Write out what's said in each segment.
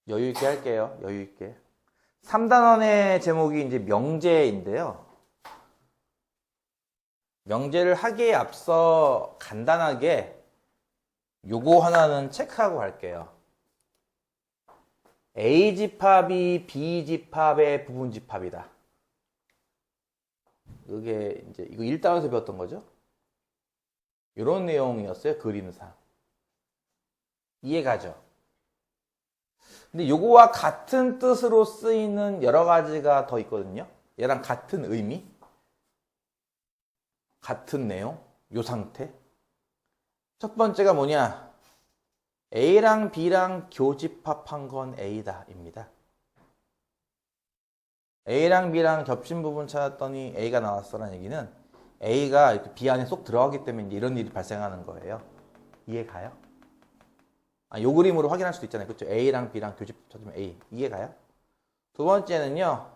여유 있게 할게요. 여유 있게. 3단원의 제목이 이제 명제인데요. 명제를 하기에 앞서 간단하게 요거 하나는 체크하고 갈게요. A집합이 B집합의 부분집합이다. 이게 이제 이거 1단원에서 배웠던 거죠. 이런 내용이었어요. 그림상. 이해가죠? 근데 요거와 같은 뜻으로 쓰이는 여러 가지가 더 있거든요. 얘랑 같은 의미, 같은 내용, 요 상태. 첫 번째가 뭐냐? A랑 B랑 교집합한 건 A다 입니다. A랑 B랑 겹친 부분 찾았더니 A가 나왔어라는 얘기는 A가 이렇게 B 안에 쏙 들어가기 때문에 이제 이런 일이 발생하는 거예요. 이해가요? 요 그림으로 확인할 수도 있잖아요. 그렇죠? A랑 B랑 교집합 찾으면 A. 이해가요? 두 번째는요.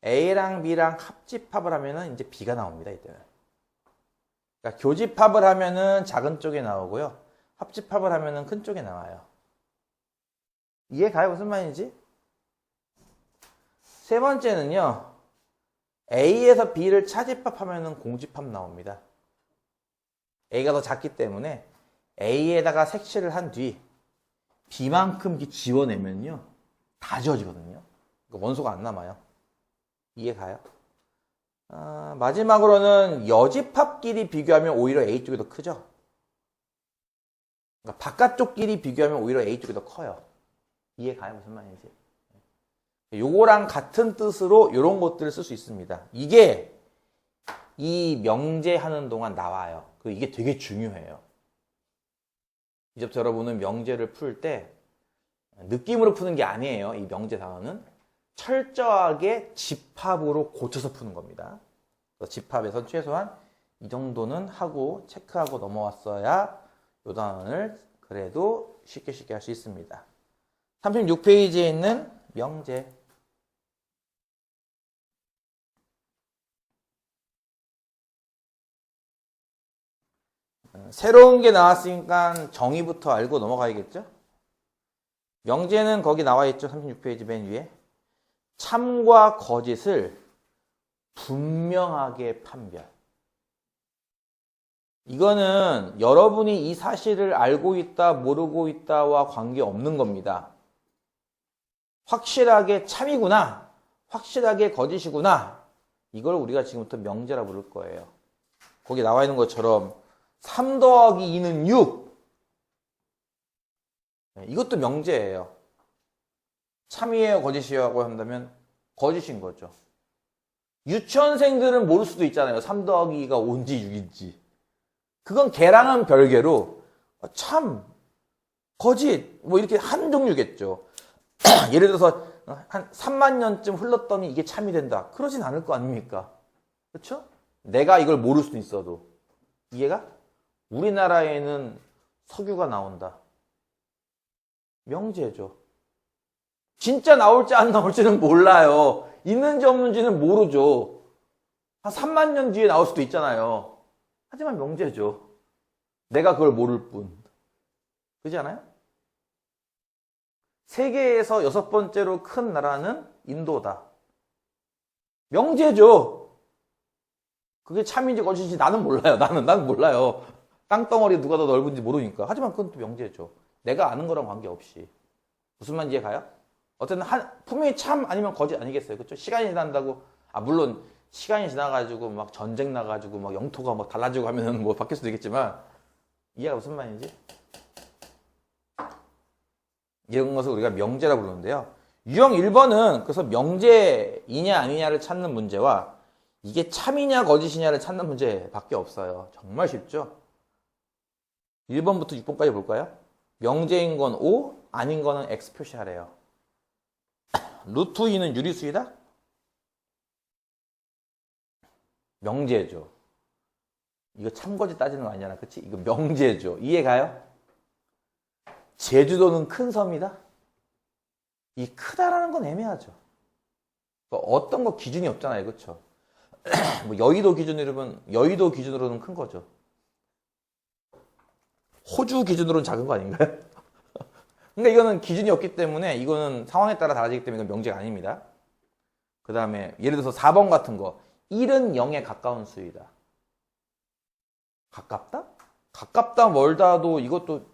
A랑 B랑 합집합을 하면은 이제 B가 나옵니다. 이때는. 그러니까 교집합을 하면은 작은 쪽에 나오고요. 합집합을 하면은 큰 쪽에 나와요. 이해가요? 무슨 말인지? 세 번째는요. A에서 B를 차집합하면은 공집합 나옵니다. A가 더 작기 때문에 A에다가 색칠을 한 뒤 B만큼 지워내면요. 다 지워지거든요. 그러니까 원소가 안 남아요. 이해가요? 마지막으로는 여집합끼리 비교하면 오히려 A 쪽이 더 크죠. 그러니까 바깥쪽끼리 비교하면 오히려 A 쪽이 더 커요. 이해가요? 무슨 말인지? 요거랑 같은 뜻으로 이런 것들을 쓸 수 있습니다. 이게 이 명제하는 동안 나와요. 이게 되게 중요해요. 이제부터 여러분은 명제를 풀 때 느낌으로 푸는 게 아니에요. 이 명제 단어는 철저하게 집합으로 고쳐서 푸는 겁니다. 집합에선 최소한 이 정도는 하고 체크하고 넘어왔어야 이 단어를 그래도 쉽게 할 수 있습니다. 36페이지에 있는 명제. 새로운 게 나왔으니까 정의부터 알고 넘어가야겠죠? 명제는 거기 나와 있죠. 36페이지 맨 위에. 참과 거짓을 분명하게 판별. 이거는 여러분이 이 사실을 알고 있다, 모르고 있다와 관계없는 겁니다. 확실하게 참이구나, 확실하게 거짓이구나. 이걸 우리가 지금부터 명제라 부를 거예요. 거기 나와 있는 것처럼 3 더하기 2는 6. 이것도 명제예요. 참이에요, 거짓이에요 하고 한다면 거짓인 거죠. 유치원생들은 모를 수도 있잖아요. 3 더하기 2가 5인지 6인지. 그건 걔랑은 별개로 참, 거짓 뭐 이렇게 한 종류겠죠. 예를 들어서 한 3만 년쯤 흘렀더니 이게 참이 된다. 그러진 않을 거 아닙니까? 그렇죠? 내가 이걸 모를 수도 있어도. 이해가? 우리나라에는 석유가 나온다. 명제죠. 진짜 나올지 안 나올지는 몰라요. 있는지 없는지는 모르죠. 한 3만 년 뒤에 나올 수도 있잖아요. 하지만 명제죠. 내가 그걸 모를 뿐. 그렇지 않아요? 세계에서 6번째로 큰 나라는 인도다. 명제죠. 그게 참인지 거짓인지 나는 몰라요. 나는 몰라요. 땅덩어리 누가 더 넓은지 모르니까. 하지만 그건 또 명제죠. 내가 아는 거랑 관계없이. 무슨 말인지 이해가요? 어쨌든 분명히 참 아니면 거짓 아니겠어요. 그렇죠? 시간이 지난다고. 물론 시간이 지나가지고 막 전쟁 나가지고 막 영토가 막 달라지고 하면은 뭐 바뀔 수도 있겠지만 이해가 무슨 말인지? 이런 것을 우리가 명제라 부르는데요. 유형 1번은 그래서 명제이냐 아니냐를 찾는 문제와 이게 참이냐 거짓이냐를 찾는 문제밖에 없어요. 정말 쉽죠? 1번부터 6번까지 볼까요? 명제인 건 O, 아닌 거는 X 표시하래요. 루트 2는 유리수이다? 명제죠. 이거 참거짓 따지는 거 아니잖아. 그치? 이거 명제죠. 이해가요? 제주도는 큰 섬이다? 이 크다라는 건 애매하죠. 어떤 거 기준이 없잖아요. 그쵸? 뭐 여의도 기준으로는 큰 거죠. 호주 기준으로는 작은 거 아닌가요? 그러니까 이거는 기준이 없기 때문에 이거는 상황에 따라 달라지기 때문에 이건 명제가 아닙니다. 그 다음에 예를 들어서 4번 같은 거 1은 0에 가까운 수이다. 가깝다? 가깝다 멀다도 이것도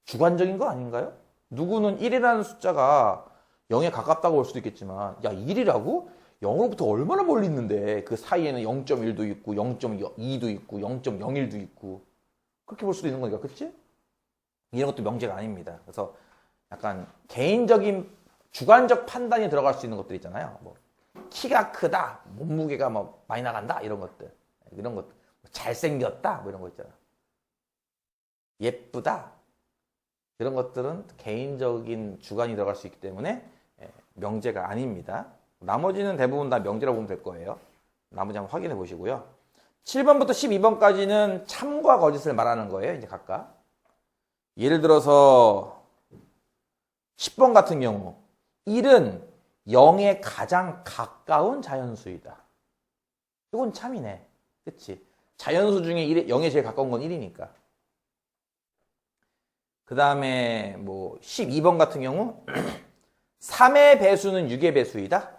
주관적인 거 아닌가요? 누구는 1이라는 숫자가 0에 가깝다고 볼 수도 있겠지만 야 1이라고? 0으로부터 얼마나 멀리 있는데 그 사이에는 0.1도 있고 0.2도 있고 0.01도 있고 그렇게 볼 수도 있는 거니까 그치? 이런 것도 명제가 아닙니다. 그래서 약간 개인적인 주관적 판단이 들어갈 수 있는 것들 있잖아요. 뭐 키가 크다, 몸무게가 뭐 많이 나간다 이런 것들 잘생겼다 뭐 이런 거 있잖아. 예쁘다 이런 것들은 개인적인 주관이 들어갈 수 있기 때문에 명제가 아닙니다. 나머지는 대부분 다 명제라고 보면 될 거예요. 나머지 한번 확인해 보시고요. 7번부터 12번까지는 참과 거짓을 말하는 거예요. 이제 각각. 예를 들어서 10번 같은 경우 1은 0에 가장 가까운 자연수이다. 이건 참이네. 그치? 자연수 중에 0에 제일 가까운 건 1이니까. 그 다음에 뭐 12번 같은 경우 3의 배수는 6의 배수이다.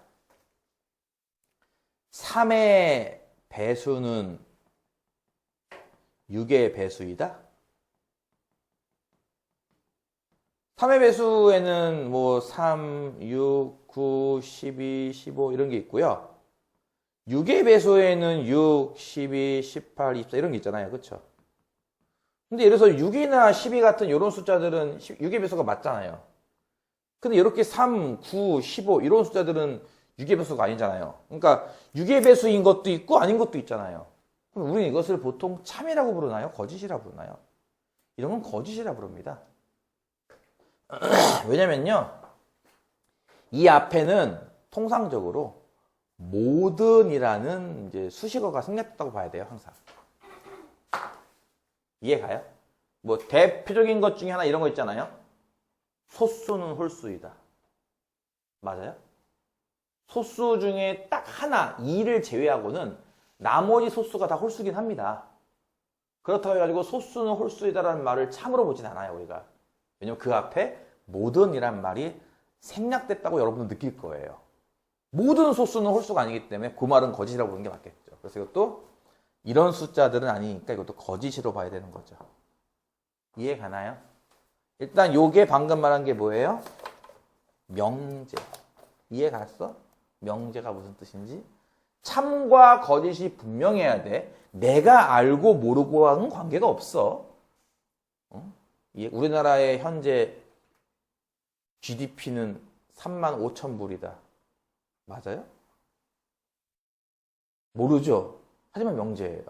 3의 배수는 6의 배수이다. 3의 배수에는 뭐 3, 6, 9, 12, 15 이런 게 있고요. 6의 배수에는 6, 12, 18, 24 이런 게 있잖아요. 그렇죠? 근데 예를 들어서 6이나 12 같은 이런 숫자들은 6의 배수가 맞잖아요. 근데 이렇게 3, 9, 15 이런 숫자들은 6의 배수가 아니잖아요. 그러니까 6의 배수인 것도 있고 아닌 것도 있잖아요. 그럼 우리는 이것을 보통 참이라고 부르나요? 거짓이라고 부르나요? 이런 건 거짓이라고 부릅니다. 왜냐면요. 이 앞에는 통상적으로 모든이라는 이제 수식어가 생략됐다고 봐야 돼요. 항상. 이해가요? 뭐 대표적인 것 중에 하나 이런 거 있잖아요. 소수는 홀수이다. 맞아요? 소수 중에 딱 하나, 2를 제외하고는 나머지 소수가 다 홀수긴 합니다. 그렇다고 해가지고 소수는 홀수이다라는 말을 참으로 보진 않아요, 우리가. 왜냐면 그 앞에 모든이란 말이 생략됐다고 여러분은 느낄 거예요. 모든 소수는 홀수가 아니기 때문에 그 말은 거짓이라고 보는 게 맞겠죠. 그래서 이것도 이런 숫자들은 아니니까 이것도 거짓으로 봐야 되는 거죠. 이해 가나요? 일단 요게 방금 말한 게 뭐예요? 명제. 이해 갔어? 명제가 무슨 뜻인지? 참과 거짓이 분명해야 돼. 내가 알고 모르고와는 관계가 없어. 우리나라의 현재 GDP는 35,000불이다. 맞아요? 모르죠? 하지만 명제예요.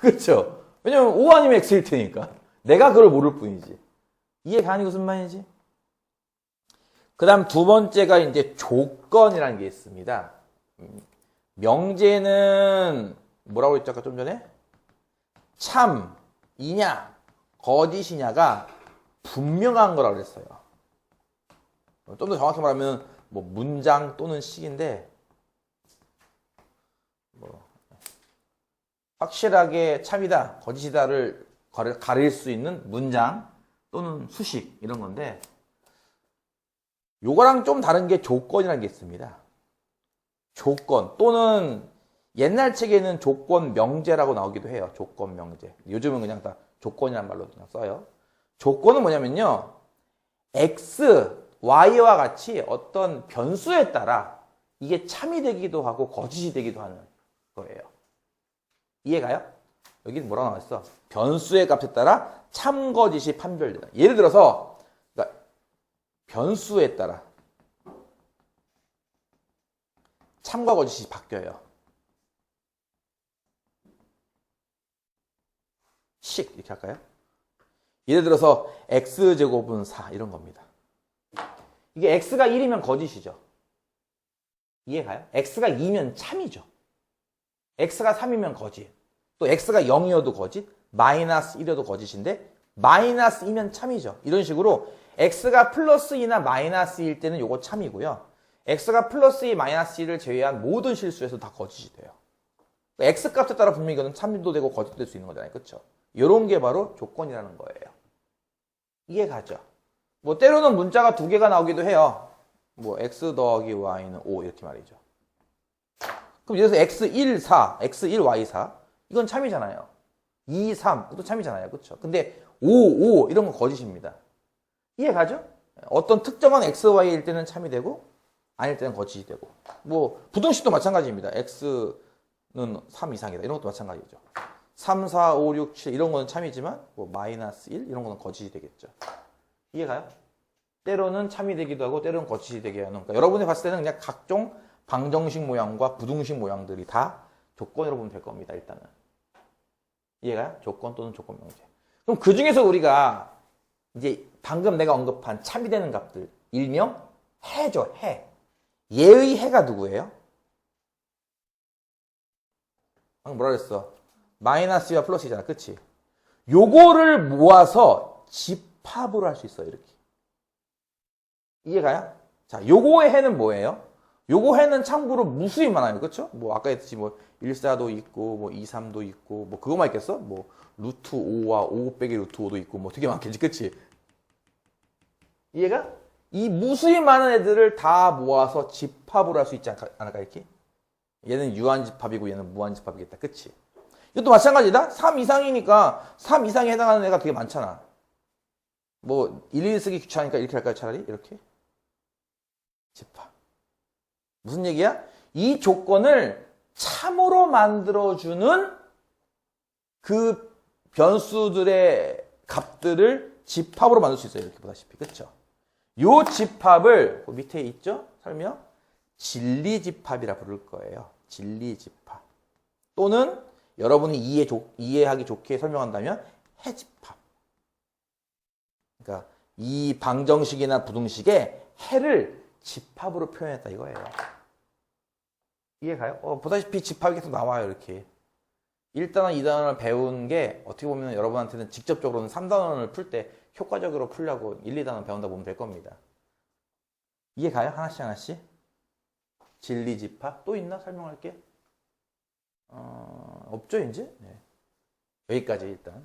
그렇죠? 왜냐면 O 아니면 X일 테니까. 내가 그걸 모를 뿐이지. 이해가니 무슨 말인지? 그 다음 두 번째가 이제 조건이라는 게 있습니다. 명제는 뭐라고 했죠? 아까 좀 전에? 참이냐, 거짓이냐가 분명한 거라고 그랬어요. 좀 더 정확히 말하면 뭐 문장 또는 식인데 뭐 확실하게 참이다, 거짓이다를 가릴 수 있는 문장 또는 수식 이런 건데 요거랑 좀 다른 게 조건이라는 게 있습니다. 조건 또는 옛날 책에는 조건 명제라고 나오기도 해요. 조건 명제. 요즘은 그냥 다 조건이라는 말로 그냥 써요. 조건은 뭐냐면요. X, Y와 같이 어떤 변수에 따라 이게 참이 되기도 하고 거짓이 되기도 하는 거예요. 이해가요? 여기는 뭐라고 나왔어? 변수의 값에 따라 참, 거짓이 판별된다. 예를 들어서 그러니까 변수에 따라 참과 거짓이 바뀌어요. 식 이렇게 할까요? 예를 들어서 x제곱은 4 이런 겁니다. 이게 x가 1이면 거짓이죠. 이해가요? x가 2면 참이죠. x가 3이면 거짓. 또 x가 0이어도 거짓, 마이너스 1이어도 거짓인데 마이너스 2면 참이죠. 이런 식으로 x가 플러스 2나 마이너스 2일 때는 요거 참이고요. x가 플러스 2, 마이너스 2를 제외한 모든 실수에서 다 거짓이 돼요. x 값에 따라 분명히 이거는 참도 되고 거짓도 될 수 있는 거잖아요. 그렇죠? 이런 게 바로 조건이라는 거예요. 이해가죠? 뭐 때로는 문자가 두 개가 나오기도 해요. 뭐 x 더하기 y는 5 이렇게 말이죠. 그럼 예를 들어서 x1, 4, x1, y4 이건 참이잖아요. 2, 3 이것도 참이잖아요. 그렇죠? 근데 5, 5 이런 건 거짓입니다. 이해 가죠? 어떤 특정한 x, y일 때는 참이 되고 아닐 때는 거짓이 되고 뭐 부등식도 마찬가지입니다. x는 3 이상이다. 이런 것도 마찬가지죠. 3, 4, 5, 6, 7 이런 거는 참이지만 뭐 마이너스 1 이런 거는 거짓이 되겠죠. 이해가요? 때로는 참이 되기도 하고 때로는 거짓이 되게 하는 그러니까 여러분이 봤을 때는 그냥 각종 방정식 모양과 부등식 모양들이 다 조건으로 보면 될 겁니다. 일단은 이해가요? 조건 또는 조건 명제. 그럼 그 중에서 우리가 이제 방금 내가 언급한 참이 되는 값들 일명 해죠. 해. 얘의 해가 누구예요? 방금 뭐라 그랬어? 마이너스와 플러스이잖아. 그치? 요거를 모아서 집합으로 할 수 있어요. 이렇게. 이해가요? 자, 요거의 해는 뭐예요? 요거 해는 참고로 무수히 많아요. 그쵸? 뭐 아까 했듯이 뭐 1,4도 있고 뭐 2,3도 있고 뭐 그거만 있겠어? 뭐 루트 5와 5 빼기 루트 5도 있고 뭐 되게 많겠지. 그치? 이해가? 이 무수히 많은 애들을 다 모아서 집합으로 할 수 있지 않을까 이렇게? 얘는 유한집합이고 얘는 무한집합이겠다. 그치? 이것도 마찬가지다. 3 이상이니까 3 이상에 해당하는 애가 되게 많잖아. 뭐 일일이 쓰기 귀찮으니까 이렇게 할까요? 차라리? 이렇게? 집합. 무슨 얘기야? 이 조건을 참으로 만들어주는 그 변수들의 값들을 집합으로 만들 수 있어요. 이렇게 보다시피. 그쵸? 요 집합을 그 밑에 있죠? 설명? 진리집합이라 부를 거예요. 진리집합. 또는 여러분이 이해하기 좋게 설명한다면 해집합. 그러니까 이 방정식이나 부등식의 해를 집합으로 표현했다 이거예요. 이해가요? 보다시피 집합이 계속 나와요. 이렇게. 1단원, 2단원을 배운 게 어떻게 보면 여러분한테는 직접적으로는 3단원을 풀 때 효과적으로 풀려고 1, 2단원 배운다 보면 될 겁니다. 이해가요? 하나씩 하나씩? 진리집합? 또 있나? 설명할게. 없죠 이제? 네. 여기까지 일단.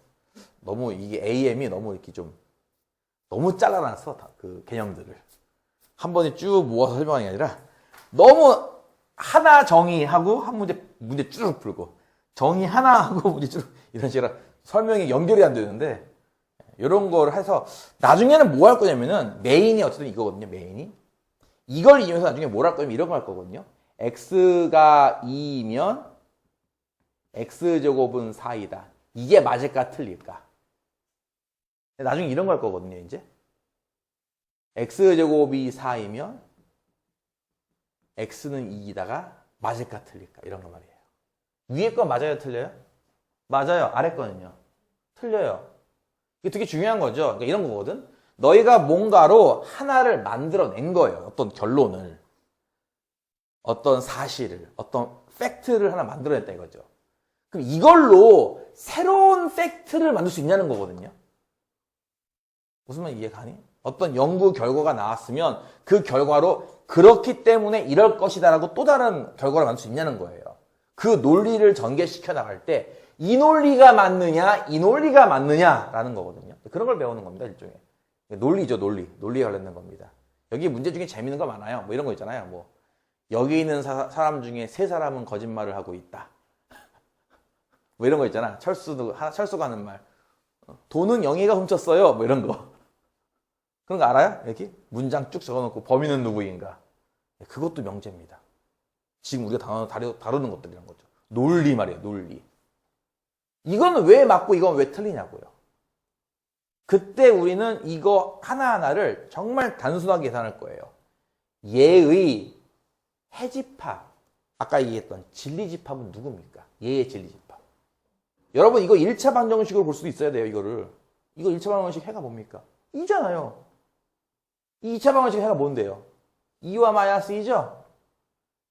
너무 이게 AM이 너무 이렇게 좀 너무 잘라놨어. 그 개념들을. 한 번에 쭉 모아서 설명하는 게 아니라 너무 하나 정의하고 한 문제 쭉 풀고 정의 하나 하고 문제 쭉 이런 식으로 설명이 연결이 안 되는데 이런 걸 해서 나중에는 뭐 할 거냐면은 메인이 어쨌든 이거거든요. 메인이. 이걸 이용해서 나중에 뭘 할 거냐면 이런 거 할 거거든요. x가 2이면 x제곱은 4이다. 이게 맞을까 틀릴까? 나중에 이런 거 할 거거든요. 이제 x제곱이 4이면 x는 2이다가 맞을까 틀릴까? 이런 거 말이에요. 위에 건 맞아요? 틀려요? 맞아요. 아래 거는요? 틀려요. 이게 되게 중요한 거죠. 그러니까 이런 거거든. 너희가 뭔가로 하나를 만들어낸 거예요. 어떤 결론을. 어떤 사실을. 어떤 팩트를 하나 만들어냈다 이거죠. 그럼 이걸로 새로운 팩트를 만들 수 있냐는 거거든요. 무슨 말 이해 가니? 어떤 연구 결과가 나왔으면 그 결과로 그렇기 때문에 이럴 것이다라고 또 다른 결과를 만들 수 있냐는 거예요. 그 논리를 전개시켜 나갈 때 이 논리가 맞느냐, 이 논리가 맞느냐라는 거거든요. 그런 걸 배우는 겁니다, 일종의. 논리죠, 논리. 논리에 관련된 겁니다. 여기 문제 중에 재밌는 거 많아요. 뭐 이런 거 있잖아요. 뭐 여기 있는 사람 중에 3사람은 거짓말을 하고 있다. 뭐 이런 거 있잖아. 철수가 하는 말. 돈은 영희가 훔쳤어요. 뭐 이런 거. 그런 거 알아요? 이렇게 문장 쭉 적어놓고 범인은 누구인가. 그것도 명제입니다. 지금 우리가 다루는 것들이란 거죠. 논리 말이에요. 논리. 이건 왜 맞고 이건 왜 틀리냐고요. 그때 우리는 이거 하나하나를 정말 단순하게 계산할 거예요. 얘의 해집합. 아까 얘기했던 진리집합은 누굽니까? 얘의 진리집합. 여러분 이거 1차 방정식으로 볼 수도 있어야 돼요. 이거를. 이거 1차 방정식 해가 뭡니까? 2잖아요. 이 2차 방정식 해가 뭔데요? 2와 마이너스 2죠?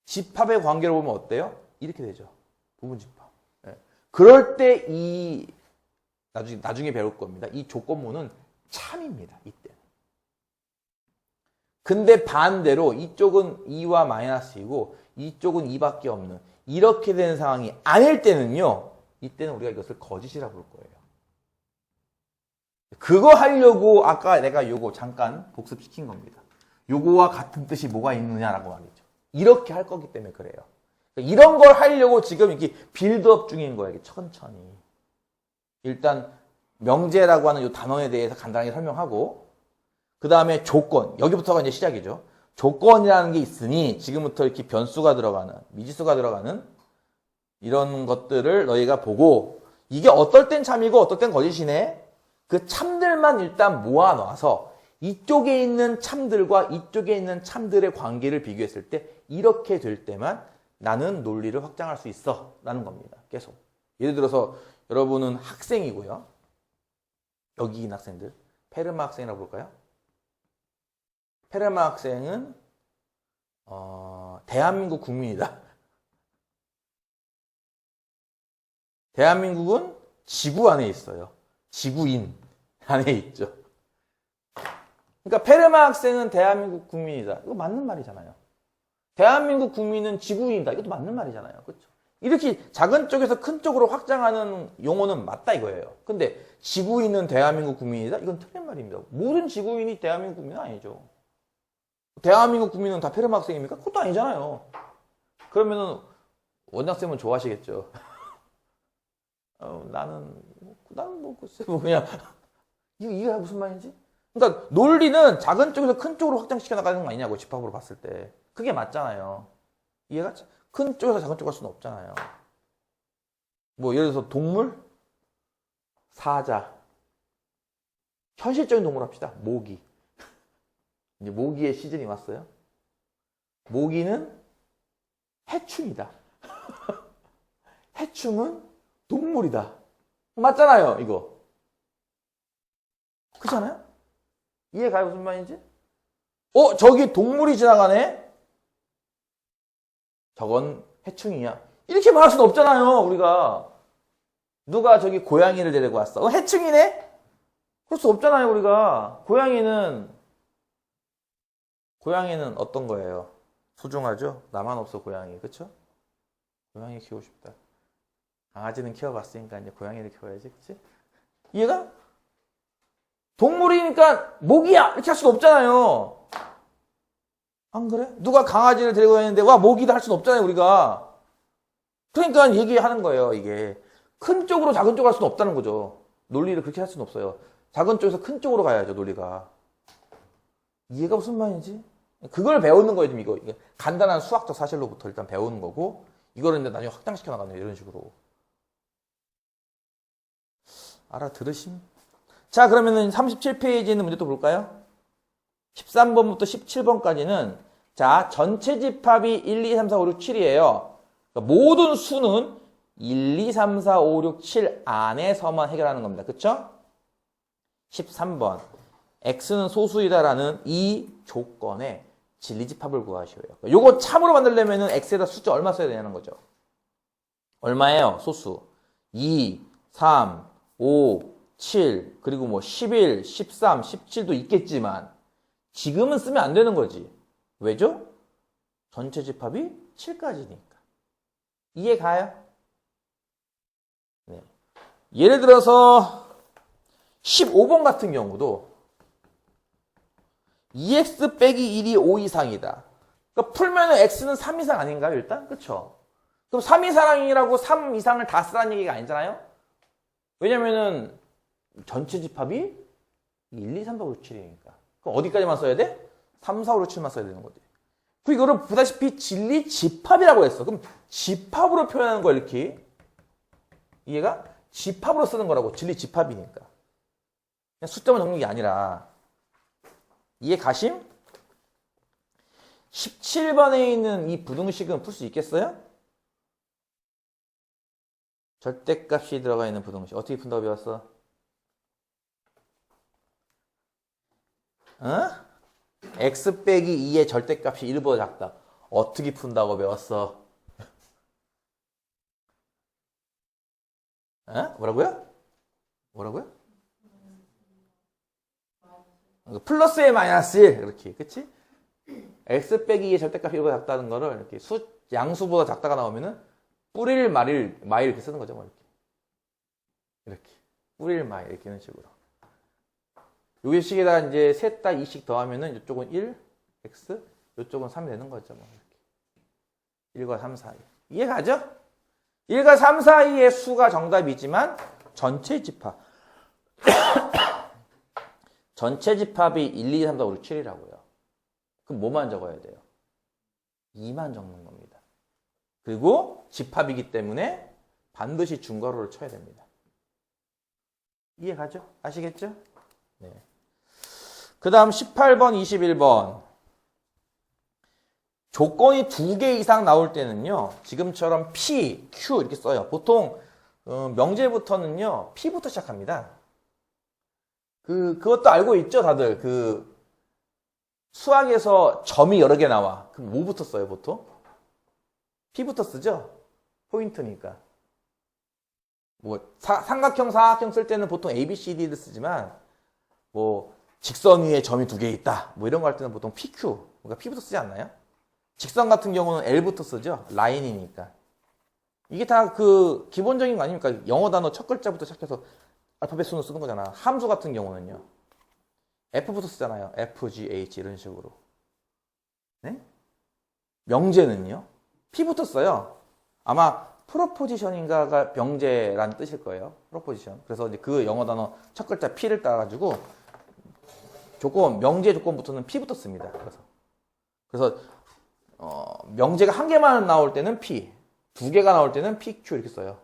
집합의 관계로 보면 어때요? 이렇게 되죠. 부분집합. 네. 그럴 때 나중에 배울 겁니다. 이 조건문은 참입니다. 이때. 근데 반대로 이쪽은 2와 마이너스 2고 이쪽은 2밖에 없는 이렇게 되는 상황이 아닐 때는요. 이때는 우리가 이것을 거짓이라고 부를 거예요. 그거 하려고 아까 내가 요거 잠깐 복습시킨 겁니다. 요거와 같은 뜻이 뭐가 있느냐라고 말이죠. 이렇게 할 거기 때문에 그래요. 이런 걸 하려고 지금 이렇게 빌드업 중인 거예요. 이렇게 천천히. 일단 명제라고 하는 이 단어에 대해서 간단하게 설명하고 그 다음에 조건, 여기부터가 이제 시작이죠. 조건이라는 게 있으니 지금부터 이렇게 변수가 들어가는, 미지수가 들어가는 이런 것들을 너희가 보고 이게 어떨 땐 참이고 어떨 땐 거짓이네. 그 참들만 일단 모아놔서 이쪽에 있는 참들과 이쪽에 있는 참들의 관계를 비교했을 때 이렇게 될 때만 나는 논리를 확장할 수 있어 라는 겁니다. 계속. 예를 들어서 여러분은 학생이고요. 여기 있는 학생들. 페르마 학생이라고 볼까요? 페르마 학생은 대한민국 국민이다. 대한민국은 지구 안에 있어요. 지구인 안에 있죠. 그러니까 페르마 학생은 대한민국 국민이다. 이거 맞는 말이잖아요. 대한민국 국민은 지구인이다. 이것도 맞는 말이잖아요. 그렇죠? 이렇게 작은 쪽에서 큰 쪽으로 확장하는 용어는 맞다 이거예요. 근데 지구인은 대한민국 국민이다? 이건 틀린 말입니다. 모든 지구인이 대한민국 국민은 아니죠. 대한민국 국민은 다 페르마 학생입니까? 그것도 아니잖아요. 그러면은 원장쌤은 좋아하시겠죠. 나는 뭐 글쎄 뭐 그냥 이게 무슨 말인지? 그러니까 논리는 작은 쪽에서 큰 쪽으로 확장시켜 나가는 거 아니냐고 집합으로 봤을 때 그게 맞잖아요. 이해가? 큰 쪽에서 작은 쪽 갈 수는 없잖아요. 뭐 예를 들어서 동물, 사자, 현실적인 동물 합시다. 모기. 이제 모기의 시즌이 왔어요. 모기는 해충이다. 해충은 동물이다. 맞잖아요, 이거. 그렇잖아요? 이해가요, 무슨 말인지? 저기 동물이 지나가네? 저건 해충이야. 이렇게 말할 수는 없잖아요, 우리가. 누가 저기 고양이를 데리고 왔어. 해충이네? 그럴 수 없잖아요, 우리가. 고양이는 어떤 거예요? 소중하죠? 나만 없어, 고양이. 그쵸? 고양이 키우고 싶다. 강아지는 키워봤으니까 이제 고양이를 키워야지, 그치? 이해가? 동물이니까 모기야! 이렇게 할 수는 없잖아요. 안 그래? 누가 강아지를 데리고 다니는데 와 모기다 할 수는 없잖아요, 우리가. 그러니까 얘기하는 거예요, 이게. 큰 쪽으로 작은 쪽으로 할 수는 없다는 거죠. 논리를 그렇게 할 수는 없어요. 작은 쪽에서 큰 쪽으로 가야죠, 논리가. 이해가 무슨 말인지? 그걸 배우는 거예요, 지금 이거. 간단한 수학적 사실로부터 일단 배우는 거고, 이거를 이제 나중에 확장시켜 나가는 거예요, 이런 식으로. 알아들으심? 자, 그러면은 37페이지에 있는 문제 또 볼까요? 13번부터 17번까지는 자, 전체 집합이 1, 2, 3, 4, 5, 6, 7이에요. 그러니까 모든 수는 1, 2, 3, 4, 5, 6, 7 안에서만 해결하는 겁니다. 그쵸? 13번. X는 소수이다라는 이 조건에 진리집합을 구하시오요. 요거 참으로 만들려면은 X에다 숫자 얼마 써야 되냐는 거죠. 얼마예요? 소수. 2, 3, 5, 7, 그리고 뭐 11, 13, 17도 있겠지만 지금은 쓰면 안 되는 거지. 왜죠? 전체 집합이 7까지니까. 이해 가요? 네. 예를 들어서 15번 같은 경우도 2x 빼기 1이 5 이상이다. 그러니까 풀면은 x는 3 이상 아닌가요, 일단? 그쵸? 그럼 3 이상이라고 3 이상을 다 쓰라는 얘기가 아니잖아요? 왜냐면은 전체 집합이 1, 2, 3, 4, 5, 6, 7이니까. 그럼 어디까지만 써야 돼? 3, 4, 5, 6, 7만 써야 되는 거지. 그 이거를 보다시피 진리 집합이라고 했어. 그럼 집합으로 표현하는 거야, 이렇게. 이해가? 집합으로 쓰는 거라고. 진리 집합이니까. 그냥 숫자만 적는 게 아니라. 이해 가심? 17번에 있는 이 부등식은 풀 수 있겠어요? 절대값이 들어가 있는 부등식. 어떻게 푼다고 배웠어? x 빼기 2의 절대값이 1보다 작다. 어떻게 푼다고 배웠어? 뭐라고요? 플러스에 마이너스 1 이렇게, 그치? x 빼기 2의 절대값이 1보다 작다는 거를 이렇게 양수보다 작다가 나오면은 뿌릴 마일 이렇게 쓰는 거죠, 뭐 이렇게 뿌릴 마일 이렇게 이런 식으로. 요게 식에다 이제 셋 다 2씩 더하면은 이쪽은 1, x, 이쪽은 3이 되는 거죠. 뭐 이렇게. 1과 3 사이. 이해가죠? 1과 3 사이의 수가 정답이지만 전체 집합. 전체 집합이 1, 2, 3, 4, 5, 6, 7이라고요. 그럼 뭐만 적어야 돼요? 2만 적는 겁니다. 그리고 집합이기 때문에 반드시 중괄호를 쳐야 됩니다. 이해가죠? 아시겠죠? 네. 그 다음 18번, 21번. 조건이 2개 이상 나올 때는요, 지금처럼 P, Q 이렇게 써요. 보통 명제부터는요, P부터 시작합니다. 그것도 알고 있죠, 다들. 수학에서 점이 여러 개 나와. 그럼 뭐부터 써요, 보통? P부터 쓰죠? 포인트니까. 뭐, 삼각형, 사각형 쓸 때는 보통 A, B, C, D를 쓰지만, 뭐, 직선 위에 점이 2개 있다. 뭐 이런 거 할 때는 보통 PQ. 그러니까 P부터 쓰지 않나요? 직선 같은 경우는 L부터 쓰죠? 라인이니까. 이게 다 기본적인 거 아닙니까? 영어 단어 첫 글자부터 시작해서 알파벳 순으로 쓰는 거잖아. 함수 같은 경우는요. F부터 쓰잖아요. F, G, H 이런 식으로. 네? 명제는요. P부터 써요. 아마 프로포지션인가가 명제라는 뜻일 거예요. 프로포지션. 그래서 이제 그 영어 단어 첫 글자 P를 따가지고 명제 조건부터는 P부터 씁니다. 그래서 명제가 한 개만 나올 때는 P, 2개가 나올 때는 PQ 이렇게 써요.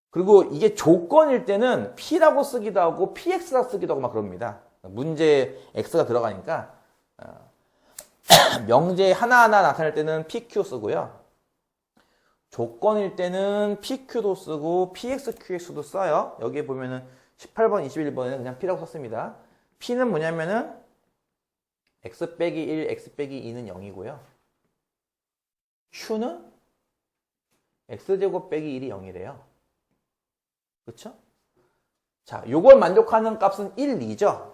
그리고 이게 조건일 때는 P라고 쓰기도 하고 PX라고 쓰기도 하고 막 그럽니다. 문제에 X가 들어가니까 명제 하나하나 나타낼 때는 PQ 쓰고요. 조건일 때는 PQ도 쓰고 PX, QX도 써요. 여기에 보면은 18번, 21번에는 그냥 P라고 썼습니다. P는 뭐냐면은 X 빼기 1, X 빼기 2는 0이고요. Q는 X제곱 빼기 1이 0이래요. 그렇죠? 자, 요걸 만족하는 값은 1, 2죠?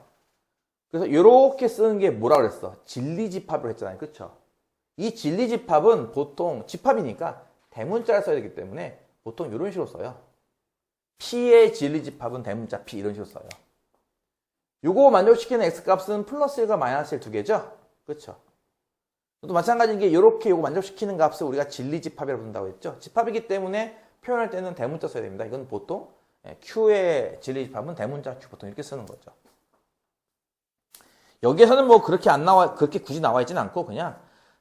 그래서 이렇게 쓰는 게 뭐라 그랬어? 진리집합을 했잖아요. 그렇죠? 이 진리집합은 보통 집합이니까 대문자를 써야 되기 때문에 보통 이런 식으로 써요. P의 진리집합은 대문자 P 이런 식으로 써요. 요거 만족시키는 X값은 플러스 1과 마이너스 1 두 개죠? 그렇죠? 또 마찬가지인 게 이렇게 요거 만족시키는 값을 우리가 진리집합이라고 부른다고 했죠? 집합이기 때문에 표현할 때는 대문자 써야 됩니다. 이건 보통 Q의 진리집합은 대문자 Q 보통 이렇게 쓰는 거죠. 여기에서는 뭐 그렇게 굳이 나와 있지는 않고 그냥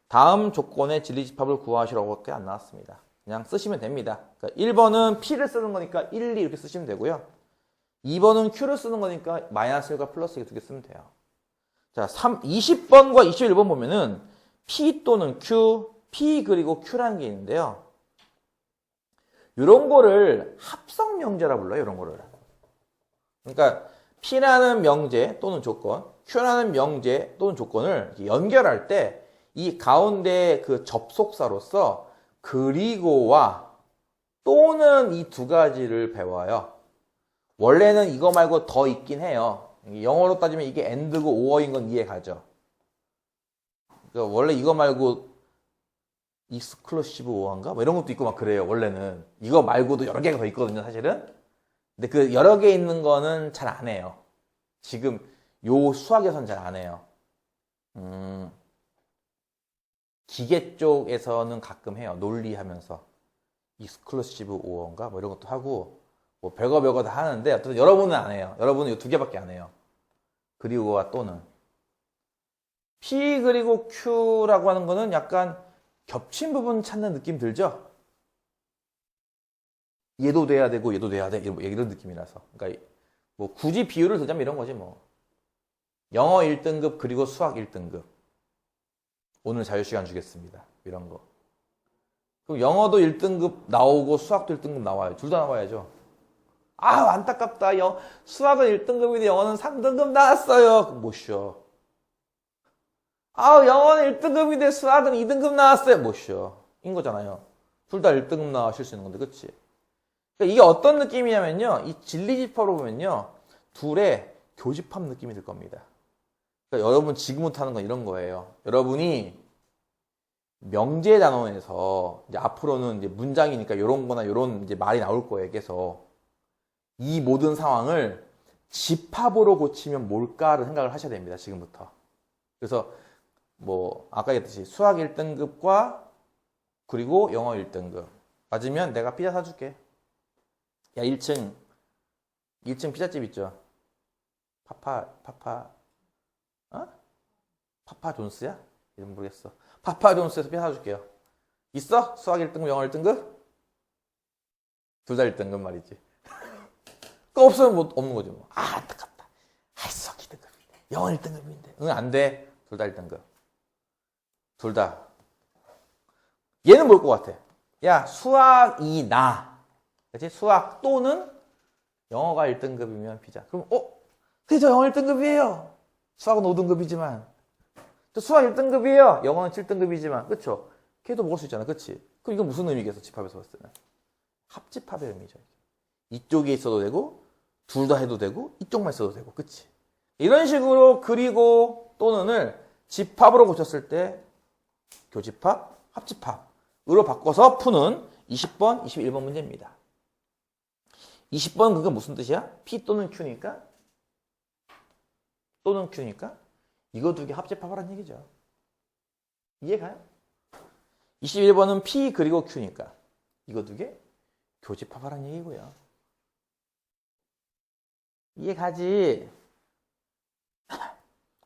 다음 조건의 진리집합을 구하시라고밖에 안 나왔습니다. 그냥 쓰시면 됩니다. 그러니까 1번은 P를 쓰는 거니까 1, 2 이렇게 쓰시면 되고요. 2번은 Q를 쓰는 거니까 마이너스 1과 플러스 1 두 개 쓰면 돼요. 자, 20번과 21번 보면은 P 또는 Q, P 그리고 Q라는 게 있는데요. 이런 거를 합성 명제라 불러요. 이런 거를. 그러니까 P라는 명제 또는 조건, Q라는 명제 또는 조건을 연결할 때 이 가운데 그 접속사로서 그리고와 또는 이 두 가지를 배워요. 원래는 이거 말고 더 있긴 해요. 영어로 따지면 이게 and고 or인 건 이해 가죠. 그러니까 원래 이거 말고 exclusive or인가? 뭐 이런 것도 있고 막 그래요. 원래는 이거 말고도 여러 개가 더 있거든요, 사실은. 근데 그 여러 개 있는 거는 잘 안 해요. 지금 요 수학에서는 잘 안 해요. 기계 쪽에서는 가끔 해요. 논리하면서 exclusive or인가? 뭐 이런 것도 하고 뭐 별거 다 하는데 어쨌든 여러분은 안 해요. 여러분은 이 두 개밖에 안 해요. 그리고와 또는. P 그리고 Q라고 하는 거는 약간 겹친 부분 찾는 느낌 들죠? 얘도 돼야 되고 얘도 돼야 돼 이런 느낌이라서. 그러니까 뭐 굳이 비율을 두자면 이런 거지 뭐. 영어 1등급 그리고 수학 1등급. 오늘 자유시간 주겠습니다. 이런 거. 그럼 영어도 1등급 나오고 수학도 1등급 나와요. 둘 다 나와야죠. 아, 안타깝다. 수학은 1등급인데 영어는 3등급 나왔어요. 못 쉬어. 아, 영어는 1등급인데 수학은 2등급 나왔어요. 못 쉬어. 인 거잖아요. 둘 다 1등급 나와실 수 있는 건데, 그치? 그러니까 이게 어떤 느낌이냐면요. 이 진리집합으로 보면요. 둘의 교집합 느낌이 들 겁니다. 그러니까 여러분 지금 못하는 건 이런 거예요. 여러분이 명제 단원에서 이제 앞으로는 이제 문장이니까 이런 거나 이런 이제 말이 나올 거예요. 계속. 이 모든 상황을 집합으로 고치면 뭘까를 생각을 하셔야 됩니다. 지금부터. 그래서 뭐 아까 얘기했듯이 수학 1등급과 그리고 영어 1등급 맞으면 내가 피자 사줄게. 야 1층 피자집 있죠? 파파 존스야? 이름 모르겠어. 파파 존스에서 피자 사줄게요. 있어? 수학 1등급, 영어 1등급? 둘 다 1등급 말이지. 그거 없으면 뭐 없는 거지 뭐. 아 안타깝다. 수학 2등급인데 영어 1등급인데 응 안 돼. 둘 다 1등급. 둘 다. 얘는 뭘 것 같아? 야 수학이 나. 그치? 수학 또는 영어가 1등급이면 피자. 그럼 근데 저 영어 1등급이에요. 수학은 5등급이지만 저 수학 1등급이에요. 영어는 7등급이지만 그쵸? 걔도 먹을 수 있잖아. 그치? 그럼 이건 무슨 의미겠어? 집합에서 봤을 때는 합집합의 의미죠. 이쪽에 있어도 되고 둘 다 해도 되고 이쪽만 있어도 되고 그치? 이런 식으로 그리고 또는을 집합으로 고쳤을 때 교집합, 합집합으로 바꿔서 푸는 20번, 21번 문제입니다. 20번 그게 무슨 뜻이야? P 또는 Q니까 이거 두 개 합집합하라는 얘기죠. 이해가요? 21번은 P 그리고 Q니까 이거 두 개 교집합하라는 얘기고요. 이해가지?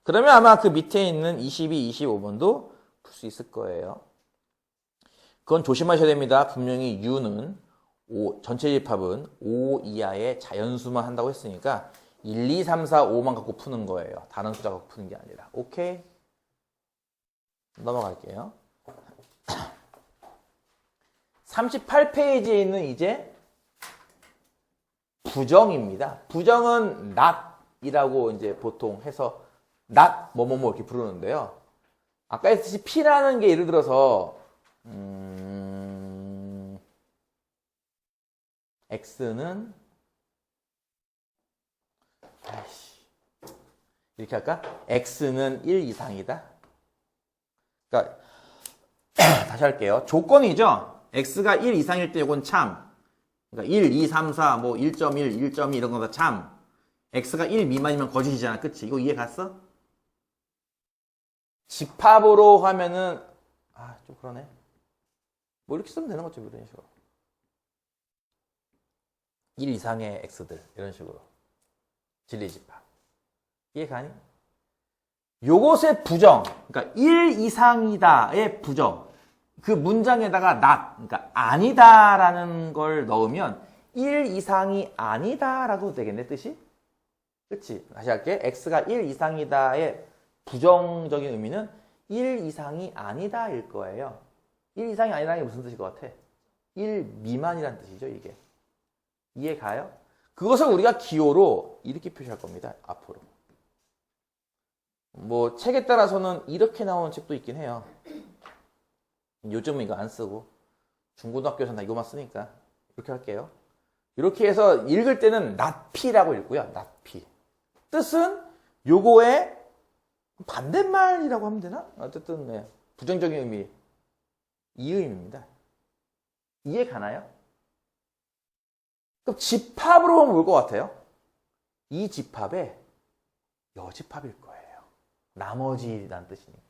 그러면 아마 그 밑에 있는 22, 25번도 풀 수 있을 거예요. 그건 조심하셔야 됩니다. 분명히 U는 전체 집합은 5 이하의 자연수만 한다고 했으니까 1, 2, 3, 4, 5만 갖고 푸는 거예요. 다른 숫자 갖고 푸는 게 아니라. 오케이? 넘어갈게요. 38페이지에 있는 이제 부정입니다. 부정은 not이라고 이제 보통 해서 not 뭐뭐뭐 이렇게 부르는데요. 아까 했듯이 P라는 게 예를 들어서 X는 이렇게 할까? X는 1 이상이다. 그러니까 다시 할게요. 조건이죠. X가 1 이상일 때 이건 참. 그러니까 1, 2, 3, 4, 뭐 1.1, 1.2 이런 거 다 참. X가 1 미만이면 거짓이잖아. 그치? 이거 이해 갔어? 집합으로 하면은 좀 그러네. 뭐 이렇게 쓰면 되는 거죠. 이런 식으로. 1 이상의 X들 이런 식으로. 진리집합. 이해 가니? 요것의 부정, 그러니까 1 이상이다의 부정. 그 문장에다가 not, 그러니까 아니다라는 걸 넣으면 1 이상이 아니다라고 되겠네, 뜻이? 그치? 다시 할게. X가 1 이상이다의 부정적인 의미는 1 이상이 아니다일 거예요. 1 이상이 아니다는 게 무슨 뜻일 것 같아? 1 미만이라는 뜻이죠, 이게. 이해 가요? 그것을 우리가 기호로 이렇게 표시할 겁니다, 앞으로. 뭐 책에 따라서는 이렇게 나오는 책도 있긴 해요. 요즘은 이거 안 쓰고 중고등학교에서는 다 이거만 쓰니까 이렇게 할게요. 이렇게 해서 읽을 때는 not P라고 읽고요. not P. 뜻은 요거의 반대말이라고 하면 되나? 어쨌든 네. 부정적인 의미 이 의미입니다. 이해 가나요? 그럼 집합으로 보면 뭘 것 같아요? 이 집합의 여집합일 거예요. 나머지라는 뜻이니까.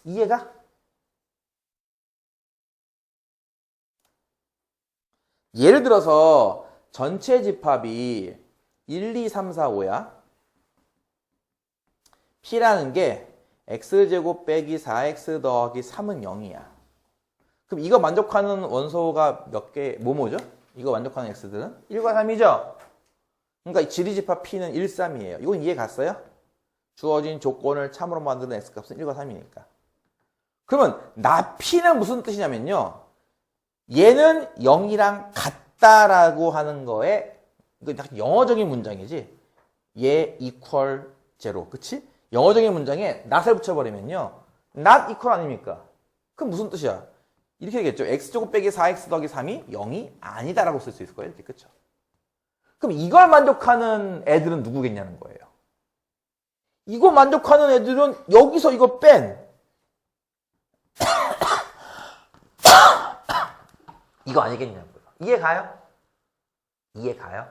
이해가? 예를 들어서 전체 집합이 1, 2, 3, 4, 5야. P라는 게 X제곱 빼기 4X 더하기 3은 0이야. 그럼 이거 만족하는 원소가 몇 개, 뭐죠? 이거 만족하는 X들은 1과 3이죠? 그러니까 지리집합 P는 1, 3이에요. 이건 이해 갔어요? 주어진 조건을 참으로 만드는 X값은 1과 3이니까. 그러면 나 P는 무슨 뜻이냐면요. 얘는 0이랑 같다라고 하는 거에 영어적인 문장이지. 얘 equal 0. 그치? 영어적인 문장에 not을 붙여버리면요. not equal 아닙니까? 그럼 무슨 뜻이야? 이렇게 되겠죠. x제곱 빼기 4x 더하기 3이 0이 아니다라고 쓸 수 있을 거예요. 이렇게. 그쵸? 그럼 이걸 만족하는 애들은 누구겠냐는 거예요. 이거 만족하는 애들은 여기서 이거 뺀 이거 아니겠냐고요. 이해 가요? 이해 가요?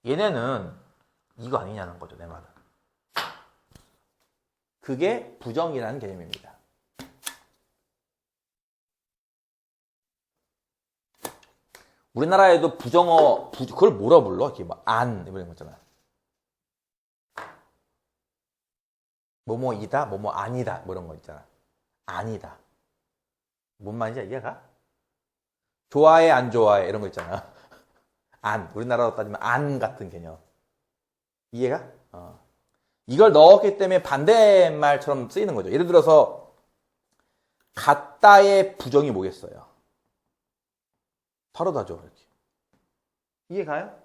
얘네는 이거 아니냐는 거죠, 내 말은. 그게 부정이라는 개념입니다. 우리나라에도 부정어, 그걸 뭐라 불러? 이렇게 막, 이런 거 있잖아. 뭐뭐이다, 뭐뭐 아니다, 뭐 이런 거 있잖아. 아니다. 뭔 말인지 이해가? 좋아해, 안 좋아해, 이런 거 있잖아. 우리나라로 따지면 안 같은 개념. 이해가? 이걸 넣었기 때문에 반대말처럼 쓰이는 거죠. 예를 들어서, 같다의 부정이 뭐겠어요? 다르다죠, 이렇게. 이해가요?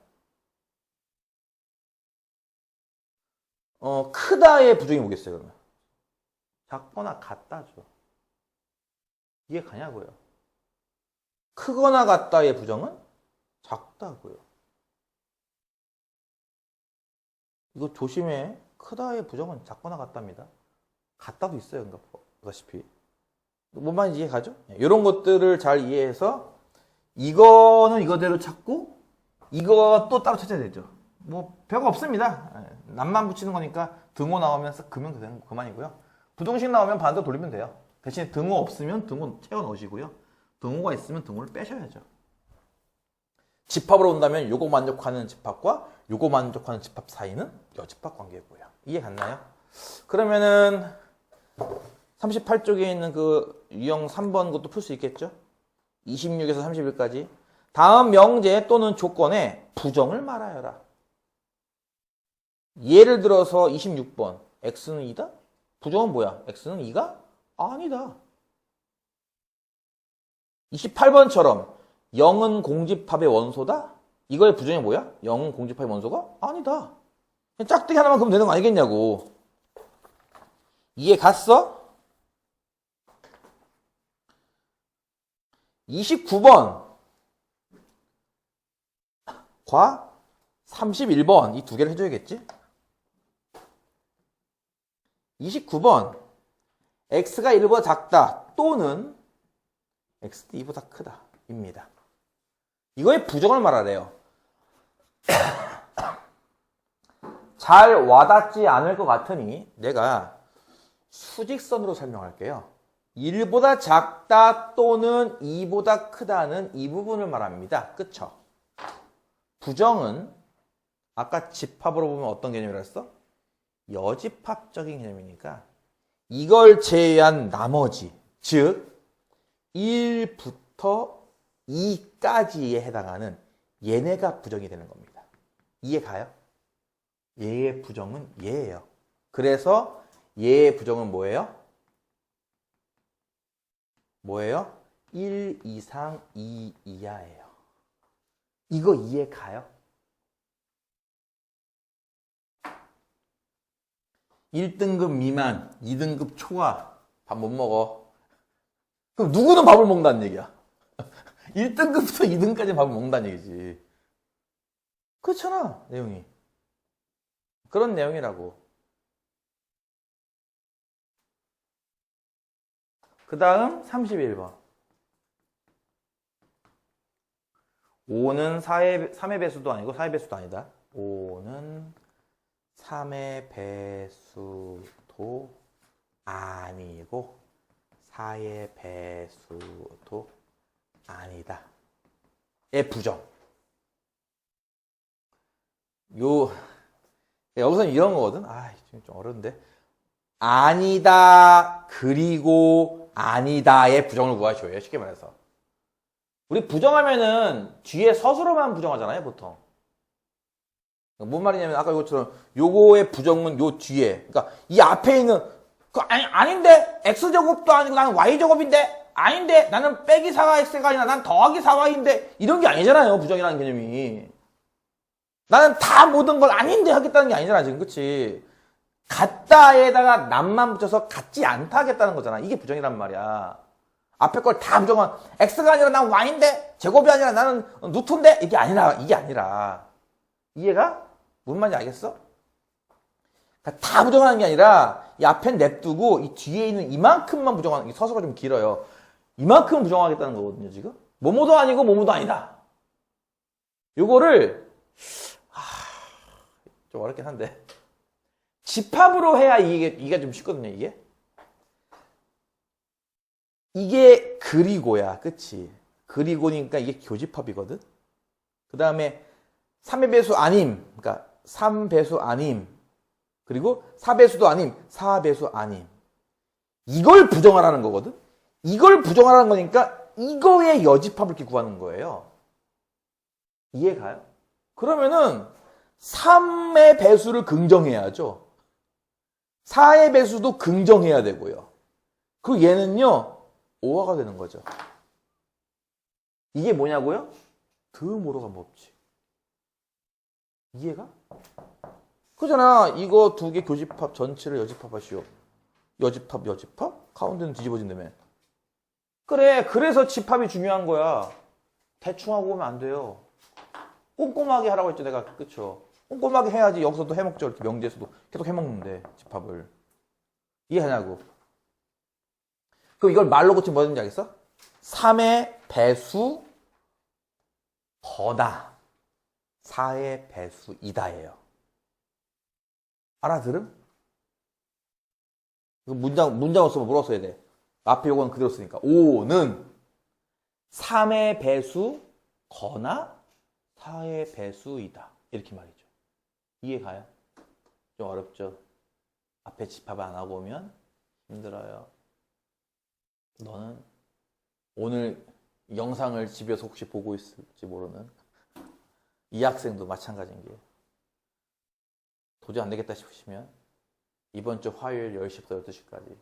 크다의 부정이 뭐겠어요, 그러면? 작거나 같다죠. 이해가냐고요? 크거나 같다의 부정은 작다고요. 이거 조심해. 크다의 부정은 작거나 같답니다. 같다도 있어요, 그러니까 보다시피. 뭔 말인지 이해가죠? 이런 것들을 잘 이해해서 이거는 이거대로 찾고 이거 또 따로 찾아야 되죠. 뭐 별거 없습니다. 남만 붙이는 거니까 등호 나오면 쓱 그면 그만이고요. 부동식 나오면 반대로 돌리면 돼요. 대신에 등호 없으면 등호 채워 넣으시고요. 등호가 있으면 등호를 빼셔야죠. 집합으로 온다면 요거 만족하는 집합과 요거 만족하는 집합 사이는 여집합 관계고요. 이해 갔나요? 그러면은 38쪽에 있는 그 유형 3번 것도 풀 수 있겠죠? 26에서 31까지. 다음 명제 또는 조건에 부정을 말하여라. 예를 들어서 26번. x는 2다? 부정은 뭐야? x는 2가? 아니다. 28번처럼 0은 공집합의 원소다? 이거의 부정이 뭐야? 0은 공집합의 원소가? 아니다. 그냥 짝대기 하나만 그으면 되는 거 아니겠냐고. 이해 갔어? 29번 과 31번 이 두 개를 해줘야겠지? 29번 x가 1보다 작다 또는 x가 2보다 크다 입니다. 이거의 부정을 말하래요. 잘 와닿지 않을 것 같으니 내가 수직선으로 설명할게요. 1보다 작다 또는 2보다 크다는 이 부분을 말합니다. 그쵸? 부정은 아까 집합으로 보면 어떤 개념이라 했어? 여집합적인 개념이니까 이걸 제외한 나머지, 즉 1부터 2까지에 해당하는 얘네가 부정이 되는 겁니다. 이해 가요? 얘의 부정은 얘예요. 그래서 얘의 부정은 뭐예요? 뭐예요? 1 이상 2 이하예요. 이거 이해 가요? 1등급 미만, 2등급 초과 밥 못 먹어. 그럼 누구는 밥을 먹는다는 얘기야? 1등급부터 2등급까지 밥을 먹는다는 얘기지. 그렇잖아, 내용이. 그런 내용이라고. 그 다음 31번. 5는 3의 배수도 아니고 4의 배수도 아니다. 5는 3의 배수도 아니고 4의 배수도 아니다. 의 부정. 여기서는 이런 거거든. 좀 어려운데. 아니다, 그리고 아니다의 부정을 구하셔요. 쉽게 말해서. 우리 부정하면은 뒤에 서술어만 부정하잖아요, 보통. 뭔 말이냐면 아까 이것처럼 요거의 부정은 요 뒤에. 그러니까 이 앞에 있는 아닌데 x제곱도 아니고 나는 y제곱인데 아닌데 나는 빼기 4가 x가 아니라 난 더하기 4y인데 이런 게 아니잖아요, 부정이라는 개념이. 나는 다 모든 걸 아닌데 하겠다는 게 아니잖아, 지금. 그치? 같다에다가 남만 붙여서 같지 않다 하겠다는 거잖아. 이게 부정이란 말이야. 앞에 걸 다 부정한 x가 아니라 난 y인데 제곱이 아니라 나는 루트인데 이게 아니라 이해가? 무슨 말인지 알겠어? 다 부정하는 게 아니라 이 앞엔 냅두고 이 뒤에 있는 이만큼만 부정하는 게 서서가 좀 길어요. 이만큼 부정하겠다는 거거든요, 지금. 뭐뭐도 아니고 뭐뭐도 아니다. 요거를 좀 어렵긴 한데. 집합으로 해야 이게 좀 쉽거든요, 이게. 이게 그리고야, 그치? 그리고니까 이게 교집합이거든? 그 다음에 3의 배수 아님, 그러니까 3배수 아님, 그리고 4배수도 아님, 4배수 아님. 이걸 부정하라는 거거든? 이걸 부정하라는 거니까 이거의 여집합을 이렇게 구하는 거예요. 이해가요? 그러면은 3의 배수를 긍정해야죠. 4의 배수도 긍정해야 되고요. 그리고 얘는요, 5화가 되는 거죠. 이게 뭐냐고요? 드모로간 법칙. 이해가? 그잖아. 이거 두 개 교집합 전체를 여집합하시오. 여집합, 여집합? 가운데는 뒤집어진다며. 그래. 그래서 집합이 중요한 거야. 대충 하고 오면 안 돼요. 꼼꼼하게 하라고 했죠, 내가. 그쵸? 꼼꼼하게 해야지 여기서도 해먹죠. 이렇게 명제에서도 계속 해먹는데, 집합을. 이해하냐고. 그럼 이걸 말로 고치면 뭐든지 알겠어? 3의 배수 거나 4의 배수이다예요. 알아들음? 문장을 쓰면 뭐라고 써야 돼? 앞에 요거는 그대로 쓰니까. 5는 3의 배수 거나 4의 배수이다. 이렇게 말이죠. 이해가요? 좀 어렵죠? 앞에 집합을 안 하고 오면 힘들어요. 너는 오늘 영상을 집에서 혹시 보고 있을지 모르는 이 학생도 마찬가지인 게 도저히 안 되겠다 싶으시면 이번 주 화요일 10시부터 12시까지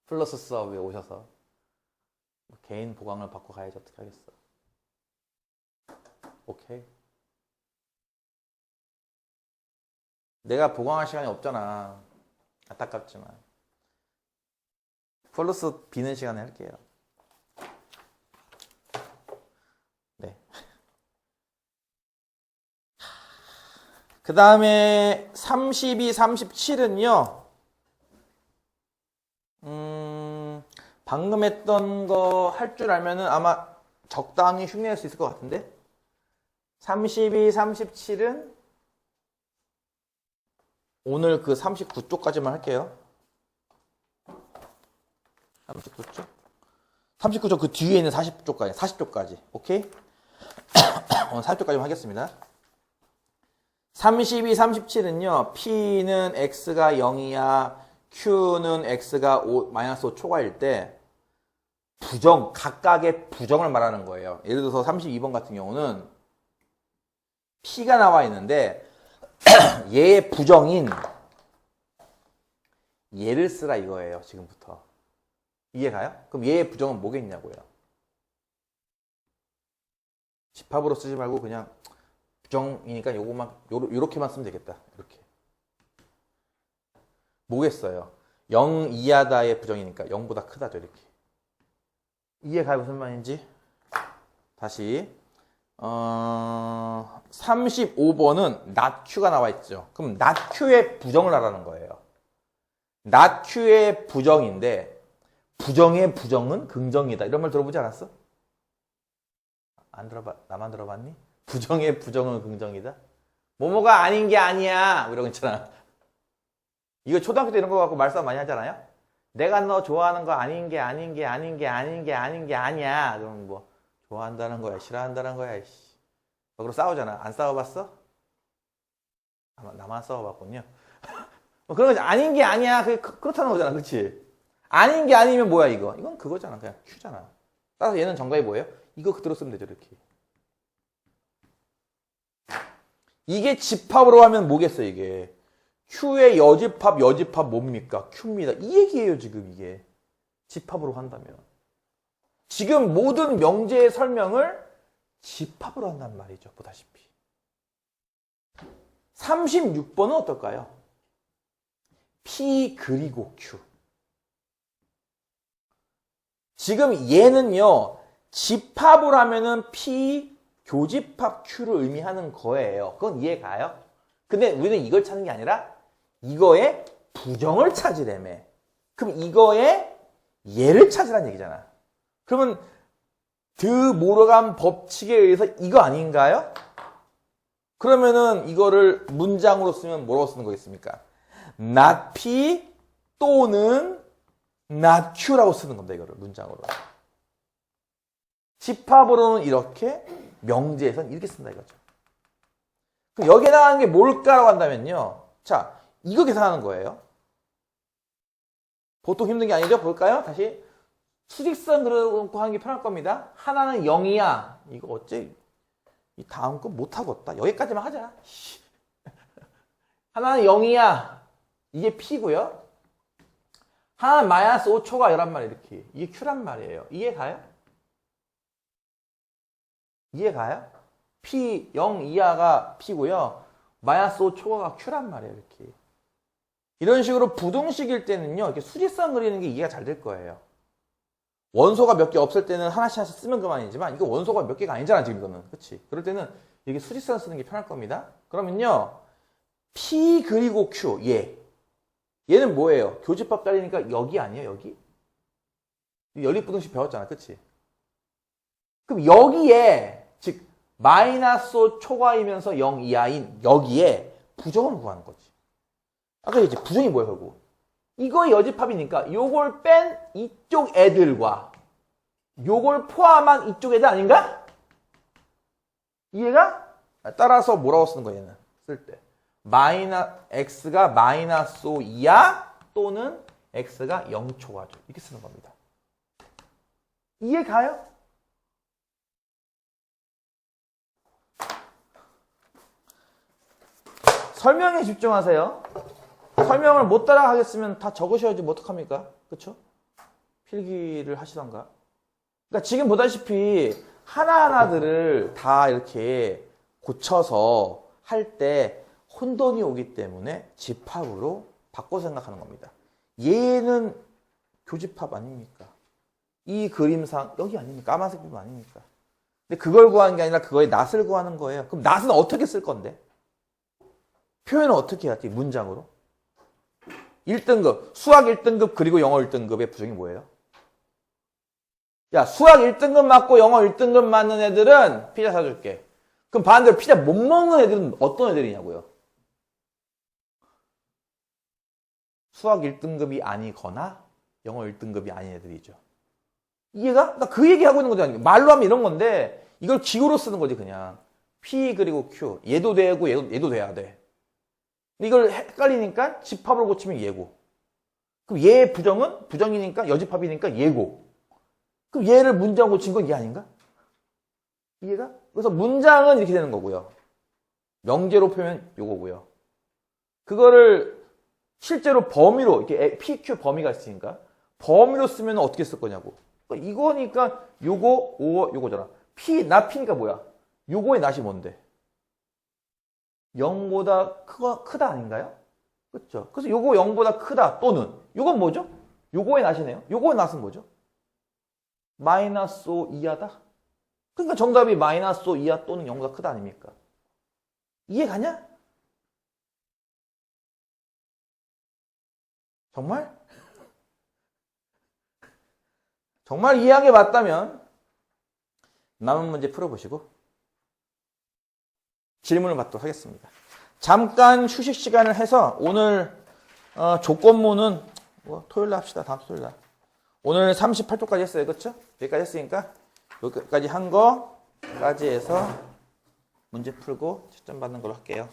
플러스 수업에 오셔서 개인 보강을 받고 가야지 어떻게 하겠어. 오케이? 내가 보강할 시간이 없잖아. 안타깝지만 플러스 비는 시간에 할게요. 네. 그 다음에 32, 37은요. 방금 했던 거 할 줄 알면은 아마 적당히 흉내낼 수 있을 것 같은데. 32, 37은 오늘 그 39쪽까지만 할게요. 39쪽? 39쪽 그 뒤에 있는 40쪽까지, 40쪽까지. 오케이? 오늘 40쪽까지만 하겠습니다. 32, 37은요, P는 X가 0이야, Q는 X가 마이너스 5 초과일 때, 각각의 부정을 말하는 거예요. 예를 들어서 32번 같은 경우는 P가 나와 있는데, 얘의 부정인 얘를 쓰라 이거예요, 지금부터. 이해가요? 그럼 얘의 부정은 뭐겠냐고요? 집합으로 쓰지 말고 그냥 부정이니까 요것만 요렇게만 쓰면 되겠다. 이렇게. 뭐겠어요? 0 이하다의 부정이니까 0보다 크다죠, 이렇게. 이해가요? 무슨 말인지? 다시 35번은 not Q가 나와 있죠. 그럼 not Q의 부정을 하라는 거예요. not Q의 부정인데 부정의 부정은 긍정이다. 이런 말 들어보지 않았어? 나만 들어봤니? 부정의 부정은 긍정이다. 뭐뭐가 아닌 게 아니야. 이런 거 있잖아. 이거 초등학교 때 이런 거 갖고 말싸움 많이 하잖아요. 내가 너 좋아하는 거 아닌 게 아닌 게 아닌 게 아닌 게 아닌 게 아니야. 그럼 뭐 좋아한다는 거야, 싫어한다는 거야. 그러고 싸우잖아. 안 싸워봤어? 나만 싸워봤군요. 그런 거지. 아닌 게 아니야. 그렇다는 거잖아. 그렇지? 아닌 게 아니면 뭐야 이거? 이건 그거잖아. 그냥 Q잖아. 따라서 얘는 정답이 뭐예요? 이거 그대로 쓰면 되죠. 이렇게. 이게 집합으로 하면 뭐겠어 이게? Q의 여집합 뭡니까? Q입니다. 이 얘기예요 지금 이게. 집합으로 한다면. 지금 모든 명제의 설명을 집합으로 한단 말이죠. 보다시피. 36번은 어떨까요? P 그리고 Q. 지금 얘는요. 집합을 하면은 P 교집합 Q를 의미하는 거예요. 그건 이해가요? 근데 우리는 이걸 찾는 게 아니라 이거의 부정을 찾으려며. 그럼 이거의 얘를 찾으라는 얘기잖아. 그러면 드모로간 법칙에 의해서 이거 아닌가요? 그러면은 이거를 문장으로 쓰면 뭐라고 쓰는 거겠습니까? not P 또는 not Q라고 쓰는 겁니다. 이거를 문장으로. 집합으로는 이렇게, 명제에서는 이렇게 쓴다 이거죠. 그럼 여기에 나가는 게 뭘까라고 한다면요. 자, 이거 계산하는 거예요. 보통 힘든 게 아니죠? 볼까요? 다시. 수직선 그려놓고 하는 게 편할 겁니다. 하나는 0이야. 이거 어째 이 다음 거 못하겠다. 여기까지만 하자. 하나는 0이야. 이게 P고요. 하나는 마이너스 5초가 11마리 이렇게. 이게 Q란 말이에요. 이해 가요? 이해 가요? P 0 이하가 P고요. 마이너스 5초가 Q란 말이에요. 이렇게. 이런 식으로 부등식일 때는요. 이렇게 수직선 그리는 게 이해가 잘 될 거예요. 원소가 몇 개 없을 때는 하나씩 쓰면 그만이지만 이거 원소가 몇 개가 아니잖아 지금 이거는. 그치? 그럴 때는 이게 수직선 쓰는 게 편할 겁니다. 그러면요. P 그리고 Q 얘는 뭐예요? 교집합 따리니까 여기 아니에요? 여기? 연립부등식 배웠잖아. 그치? 그럼 여기에 즉 마이너스 5 초과이면서 0 이하인 여기에 부정을 구하는 거지. 아까 이제 부정이 뭐예요 결국? 이거 여집합이니까 요걸 뺀 이쪽 애들과 요걸 포함한 이쪽 애들 아닌가? 이해가? 따라서 뭐라고 쓰는 거야 얘는 쓸 때 x가 마이너스 5 이하 또는 x가 0초과죠. 이렇게 쓰는 겁니다. 이해 가요? 설명에 집중하세요. 설명을 못 따라가겠으면 다 적으셔야지 뭐 어떡합니까? 그쵸? 필기를 하시던가. 그러니까 지금 보다시피 하나하나들을 다 이렇게 고쳐서 할 때 혼돈이 오기 때문에 집합으로 바꿔 생각하는 겁니다. 얘는 교집합 아닙니까? 이 그림상 여기 아닙니까? 까만색 부분 아닙니까? 근데 그걸 구하는 게 아니라 그거의 낫을 구하는 거예요. 그럼 낫은 어떻게 쓸 건데? 표현은 어떻게 해야지? 문장으로. 1등급, 수학 1등급 그리고 영어 1등급의 부정이 뭐예요? 야, 수학 1등급 맞고 영어 1등급 맞는 애들은 피자 사줄게. 그럼 반대로 피자 못 먹는 애들은 어떤 애들이냐고요? 수학 1등급이 아니거나 영어 1등급이 아닌 애들이죠. 이해가? 나 그 얘기하고 있는 거잖아요. 말로 하면 이런 건데 이걸 기호로 쓰는 거지 그냥. P 그리고 Q. 얘도 되고 얘도 돼야 돼. 이걸 헷갈리니까 집합으로 고치면 얘고. 그럼 얘의 부정은 부정이니까 여집합이니까 얘고. 그럼 얘를 문장 고친 건 얘 아닌가? 이해가? 그래서 문장은 이렇게 되는 거고요. 명제로 표현 요거고요. 그거를 실제로 범위로 이렇게 PQ 범위가 있으니까 범위로 쓰면 어떻게 쓸 거냐고. 그러니까 이거니까 요거잖아. 나 P니까 뭐야? 요거의 낫이 뭔데? 0보다 크다 아닌가요? 그렇죠? 그래서 요거 0보다 크다 또는 요건 뭐죠? 요거의 낫이네요. 요거의 낫은 뭐죠? 마이너스 5 이하다. 그러니까 정답이 마이너스 5 이하 또는 0보다 크다 아닙니까? 이해 가냐? 정말? 정말 이해하게 맞다면 남은 문제 풀어보시고 질문을 받도록 하겠습니다. 잠깐 휴식 시간을 해서 오늘 조건문은 토요일날 합시다. 다음 토요일날. 오늘 38초까지 했어요. 그렇죠? 여기까지 했으니까 여기까지 한 거까지 해서 문제 풀고 채점 받는 걸로 할게요.